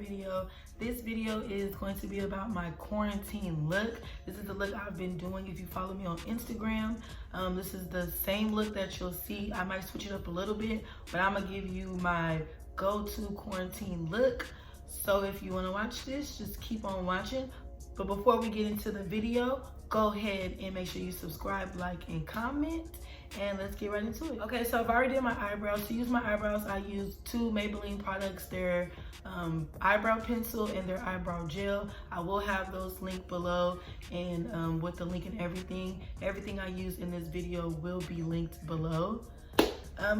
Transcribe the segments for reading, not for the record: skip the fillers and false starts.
video. This video is going to be about my quarantine look. This is the look I've been doing if you follow me on Instagram. This is the same look that you'll see. I might switch it up a little bit, but I'm gonna give you my go-to quarantine look. So if you wanna watch this, just keep on watching. But before we get into the video, go ahead and make sure you subscribe, like, and comment. And let's get right into it. Okay, so I've already did my eyebrows. To use my eyebrows, I use two Maybelline products, their eyebrow pencil and their eyebrow gel. I will have those linked below, and with the link and everything I use in this video will be linked below.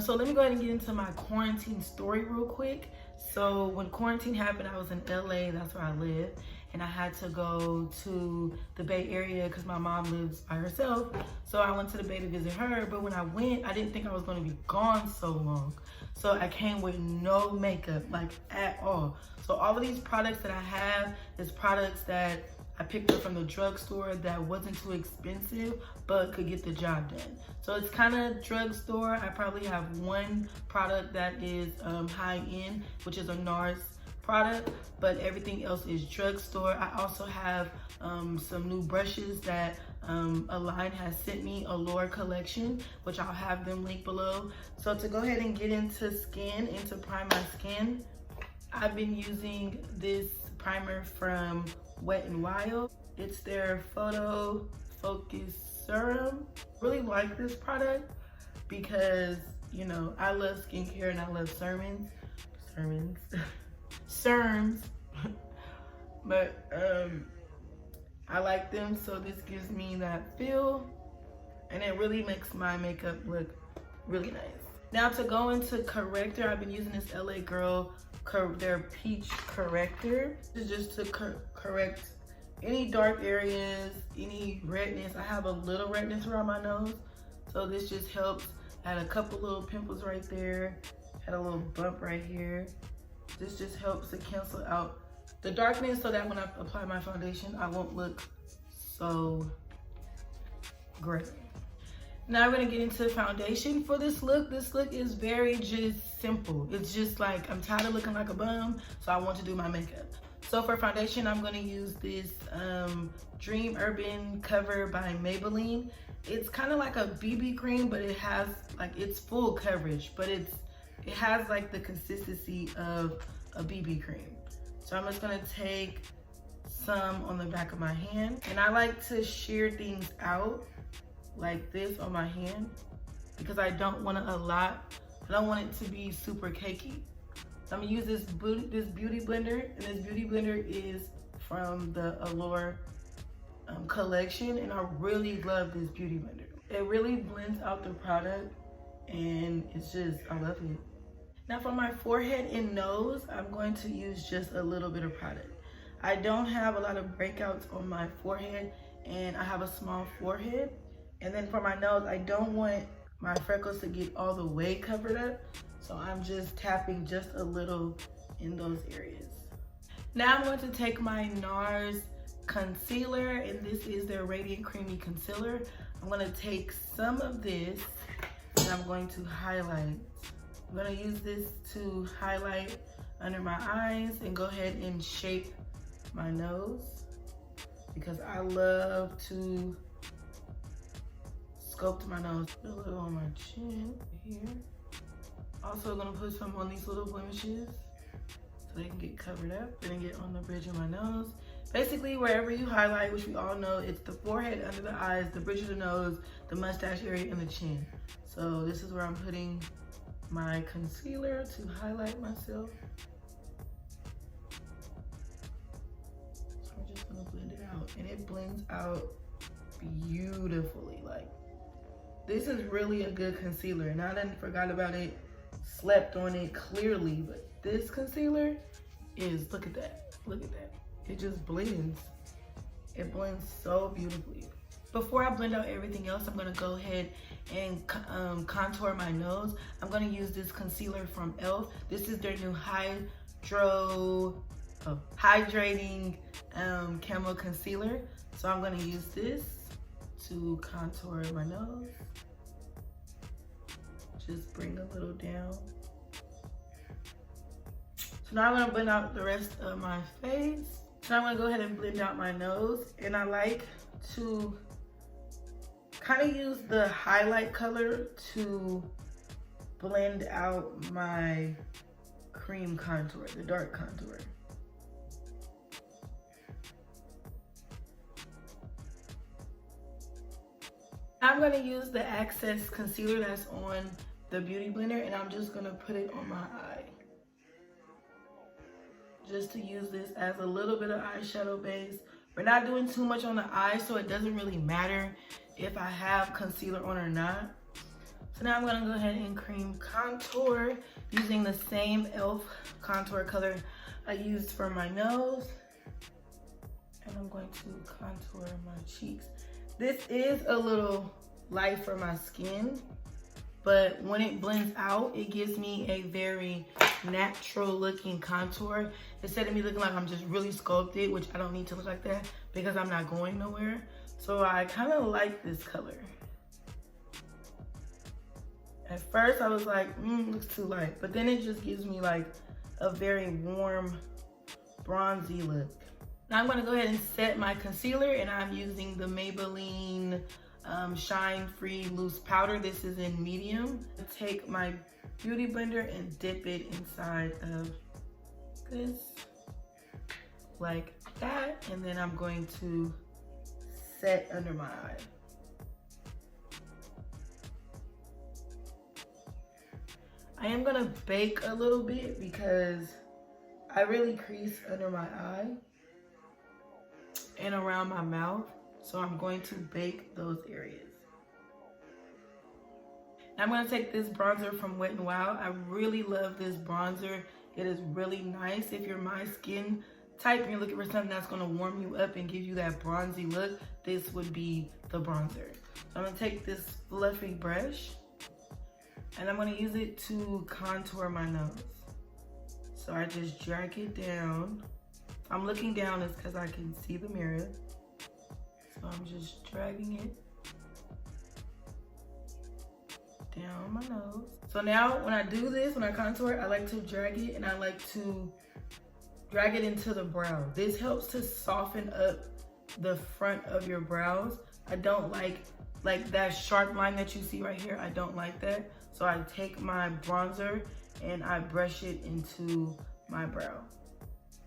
So let me go ahead and get into my quarantine story real quick. So when quarantine happened, I was in LA, that's where I live. And I had to go to the Bay Area because my mom lives by herself. So I went to the Bay to visit her. But when I went, I didn't think I was going to be gone so long. So I came with no makeup, like at all. So all of these products that I have is products that I picked up from the drugstore that wasn't too expensive, but could get the job done. So it's kind of drugstore. I probably have one product that is high end, which is a Nars product, but everything else is drugstore. I also have some new brushes that Align has sent me, Alori collection, which I'll have them linked below. So to go ahead and get into to prime my skin, I've been using this primer from Wet n Wild. It's their Photo Focus Serum. Really like this product because, you know, I love skincare and I love serums, but I like them, so this gives me that feel, and it really makes my makeup look really nice. Now to go into corrector, I've been using this LA Girl, their peach corrector. It's just to correct any dark areas, any redness. I have a little redness around my nose, so this just helps. I had a couple little pimples right there, had a little bump right here. This just helps to cancel out the darkness so that when I apply my foundation, I won't look so gray. Now we're gonna get into foundation for this look. This look is very just simple. It's just like, I'm tired of looking like a bum, so I want to do my makeup. So for foundation, I'm gonna use this Dream Urban Cover by Maybelline. It's kind of like a BB cream, but it has like, it's full coverage, but it has like the consistency of a BB cream. So I'm just gonna take some on the back of my hand, and I like to shear things out like this on my hand because I don't want it a lot. I don't want it to be super cakey. So I'm gonna use this beauty blender, and this beauty blender is from the Alori collection, and I really love this beauty blender. It really blends out the product, and it's just, I love it. Now for my forehead and nose, I'm going to use just a little bit of product. I don't have a lot of breakouts on my forehead, and I have a small forehead. And then for my nose, I don't want my freckles to get all the way covered up, so I'm just tapping just a little in those areas. Now I'm going to take my Nars concealer, and this is their Radiant Creamy Concealer. I'm gonna take some of this, and I'm going to highlight. I'm gonna use this to highlight under my eyes and go ahead and shape my nose because I love to sculpt my nose. Put a little on my chin here. Also gonna put some on these little blemishes so they can get covered up and get on the bridge of my nose. Basically, wherever you highlight, which we all know, it's the forehead, under the eyes, the bridge of the nose, the mustache area, and the chin. So this is where I'm putting my concealer to highlight myself. So I'm just gonna blend it out, and it blends out beautifully. Like, this is really a good concealer, and I done forgot about it, slept on it clearly, but this concealer is, look at that, look at that. It just blends. It blends so beautifully. Before I blend out everything else, I'm gonna go ahead and contour my nose. I'm gonna use this concealer from E.L.F. This is their new hydrating camo concealer. So I'm gonna use this to contour my nose. Just bring a little down. So now I'm gonna blend out the rest of my face. So I'm gonna go ahead and blend out my nose. And I like to kind of use the highlight color to blend out my cream contour, the dark contour. I'm gonna use the Access concealer that's on the Beauty Blender, and I'm just gonna put it on my eye. Just to use this as a little bit of eyeshadow base. We're not doing too much on the eye, so it doesn't really matter if I have concealer on or not. So now I'm gonna go ahead and cream contour using the same E.L.F. contour color I used for my nose. And I'm going to contour my cheeks. This is a little light for my skin, but when it blends out, it gives me a very natural looking contour. Instead of me looking like I'm just really sculpted, which I don't need to look like that because I'm not going nowhere. So I kind of like this color. At first I was like, looks too light, but then it just gives me like a very warm, bronzy look. Now I'm gonna go ahead and set my concealer, and I'm using the Maybelline Shine Free Loose Powder. This is in medium. Take my Beauty Blender and dip it inside of this, like that, and then I'm going to set under my eye. I am gonna bake a little bit because I really crease under my eye and around my mouth, so I'm going to bake those areas. Now I'm gonna take this bronzer from Wet n Wild. I really love this bronzer. It is really nice. If you're my skin type and you're looking for something that's gonna warm you up and give you that bronzy look, this would be the bronzer. So I'm gonna take this fluffy brush and I'm gonna use it to contour my nose. So I just drag it down. I'm looking down is because I can see the mirror. So I'm just dragging it down my nose. So now when I do this, when I contour, I like to drag it, and I like to drag it into the brow. This helps to soften up the front of your brows. I don't like that sharp line that you see right here. I don't like that. So I take my bronzer and I brush it into my brow.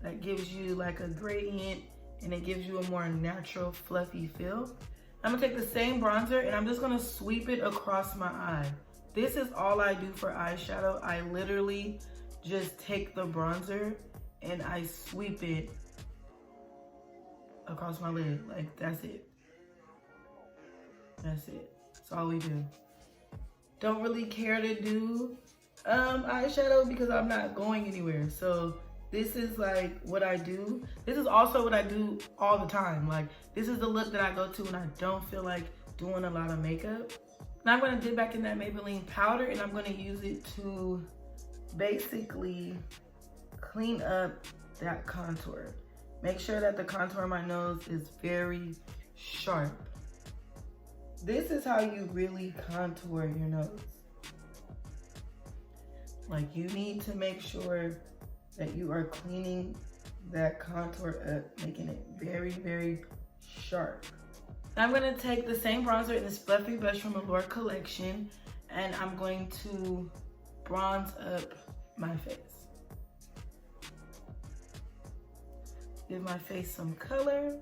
That gives you like a gradient, and it gives you a more natural fluffy feel. I'm gonna take the same bronzer and I'm just gonna sweep it across my eye. This is all I do for eyeshadow. I literally just take the bronzer and I sweep it across my lid. Like, that's it. That's it. That's all we do. Don't really care to do eyeshadow because I'm not going anywhere. So this is like what I do. This is also what I do all the time. Like, this is the look that I go to when I don't feel like doing a lot of makeup. Now I'm gonna dip back in that Maybelline powder, and I'm gonna use it to basically clean up that contour. Make sure that the contour of my nose is very sharp. This is how you really contour your nose. Like, you need to make sure that you are cleaning that contour up, making it very, very sharp. Now I'm gonna take the same bronzer in this fluffy brush from Alori collection, and I'm going to bronze up my face. Give my face some color.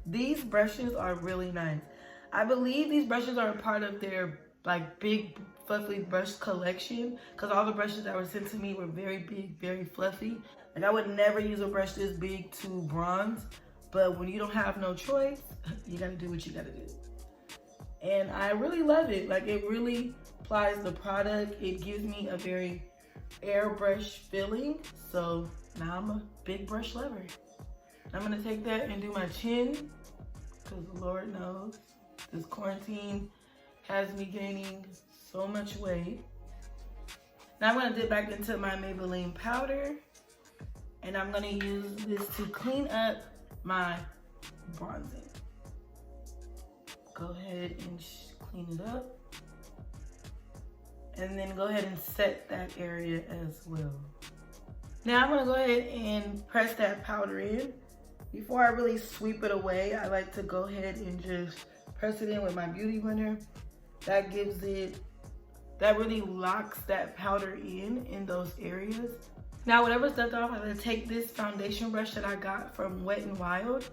These brushes are really nice. I believe these brushes are a part of their like big fluffy brush collection, because all the brushes that were sent to me were very big, very fluffy. Like, I would never use a brush this big to bronze, but when you don't have no choice, you gotta do what you gotta do. And I really love it. Like, it really applies the product. It gives me a very airbrush feeling. So now I'm a big brush lover. I'm gonna take that and do my chin, because Lord knows this quarantine has me gaining so much weight. Now I'm gonna dip back into my Maybelline powder, and I'm gonna use this to clean up my bronzing. Go ahead and clean it up. And then go ahead and set that area as well. Now I'm gonna go ahead and press that powder in. Before I really sweep it away, I like to go ahead and just press it in with my beauty blender. That gives it, that really locks that powder in those areas. Now whatever's left off, I'm gonna take this foundation brush that I got from Wet n Wild,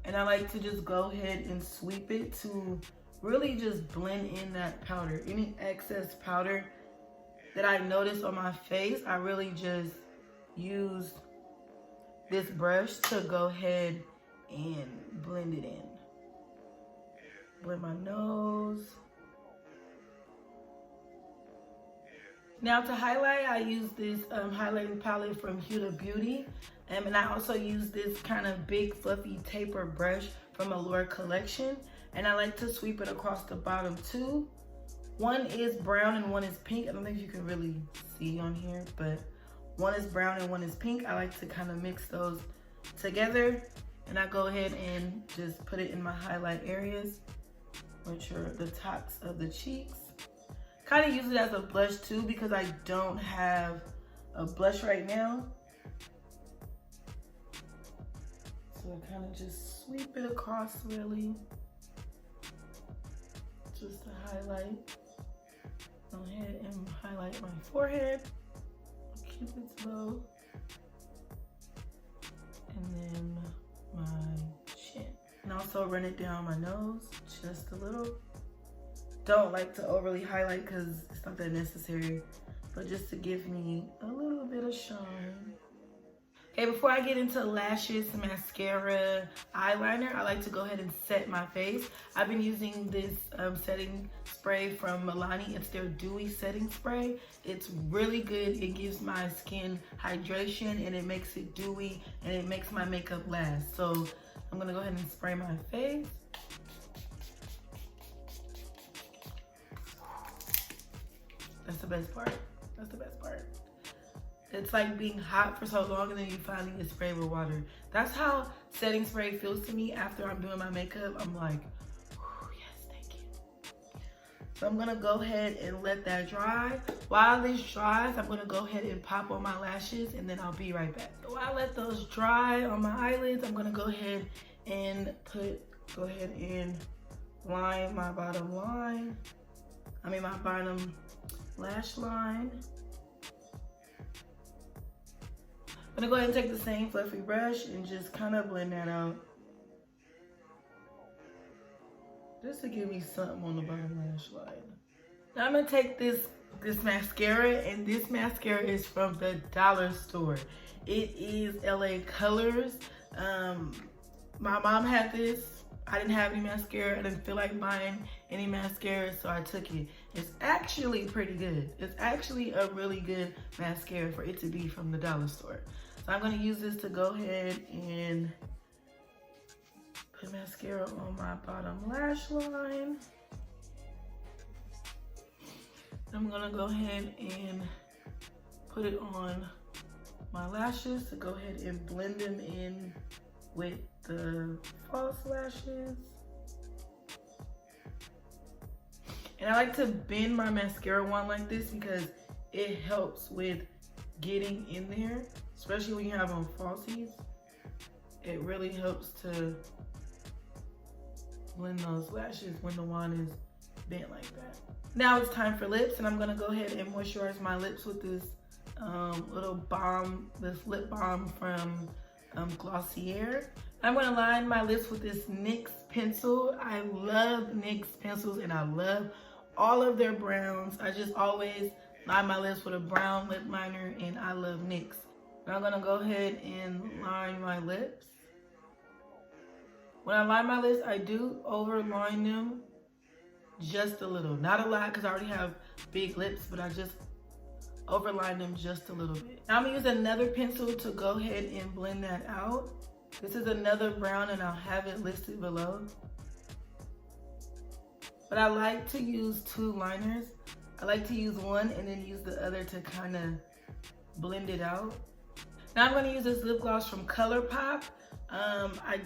and I like to just go ahead and sweep it to really just blend in that powder. Any excess powder that I notice on my face, I really just use this brush to go ahead and blend it in. Blend my nose. Now to highlight, I use this highlighting palette from Huda Beauty. And I also use this kind of big fluffy taper brush from Alori collection. And I like to sweep it across the bottom too. One is brown and one is pink. I don't know if you can really see on here, but one is brown and one is pink. I like to kind of mix those together. And I go ahead and just put it in my highlight areas, which are the tops of the cheeks. Kind of use it as a blush too because I don't have a blush right now. So I kind of just sweep it across really, just to highlight. Go ahead and highlight my forehead. Cupid's bow. And then my chin. And also run it down my nose just a little. Don't like to overly highlight because it's not that necessary, but just to give me a little bit of shine. Okay, before I get into lashes, mascara, eyeliner, I like to go ahead and set my face. I've been using this setting spray from Milani. It's their dewy setting spray. It's really good. It gives my skin hydration and it makes it dewy and it makes my makeup last. So I'm gonna go ahead and spray my face. That's the best part. That's the best part. It's like being hot for so long and then you finally get sprayed with water. That's how setting spray feels to me after I'm doing my makeup. I'm like, yes, thank you. So I'm gonna go ahead and let that dry. While this dries, I'm gonna go ahead and pop on my lashes and then I'll be right back. So while I let those dry on my eyelids, I'm gonna go ahead and line my bottom line. My bottom lash line. I'm gonna go ahead and take the same fluffy brush and just kind of blend that out. Just to give me something on the bottom lash line. Now I'm gonna take this mascara, and this mascara is from the dollar store. It is LA Colors. My mom had this. I didn't have any mascara. I didn't feel like buying any mascara, so I took it. It's actually pretty good. It's actually a really good mascara for it to be from the dollar store. So I'm gonna use this to go ahead and put mascara on my bottom lash line. I'm gonna go ahead and put it on my lashes to go ahead and blend them in with the false lashes. And I like to bend my mascara wand like this because it helps with getting in there, especially when you have on falsies. It really helps to blend those lashes when the wand is bent like that. Now it's time for lips, and I'm gonna go ahead and moisturize my lips with this little balm, this lip balm from Glossier. I'm gonna line my lips with this NYX pencil. I love NYX pencils and I love all of their browns. I just always line my lips with a brown lip liner and I love NYX. And I'm gonna go ahead and line my lips. When I line my lips, I do overline them just a little. Not a lot because I already have big lips, but I just overline them just a little bit. Now I'm gonna use another pencil to go ahead and blend that out. This is another brown and I'll have it listed below. But I like to use two liners. I like to use one and then use the other to kind of blend it out. Now I'm gonna use this lip gloss from Colourpop. I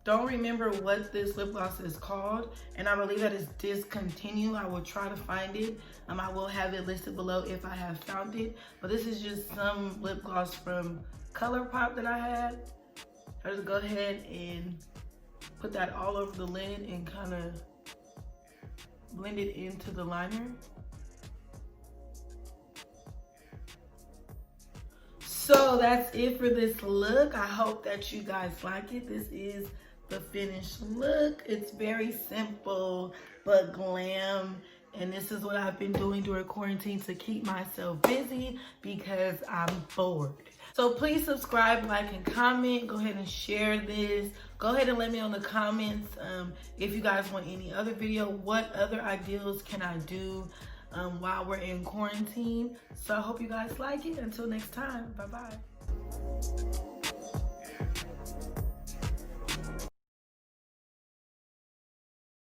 don't remember what this lip gloss is called, and I believe that it's discontinued. I will try to find it. I will have it listed below if I have found it. But this is just some lip gloss from Colourpop that I had. I just go ahead and put that all over the lid and kind of blend it into the liner. So that's it for this look. I hope that you guys like it. This is the finished look. It's very simple but glam. And this is what I've been doing during quarantine to keep myself busy because I'm bored. So please subscribe, like, and comment. Go ahead and share this. Go ahead and let me know in the comments if you guys want any other video. What other ideas can I do while we're in quarantine? So I hope you guys like it. Until next time, bye-bye.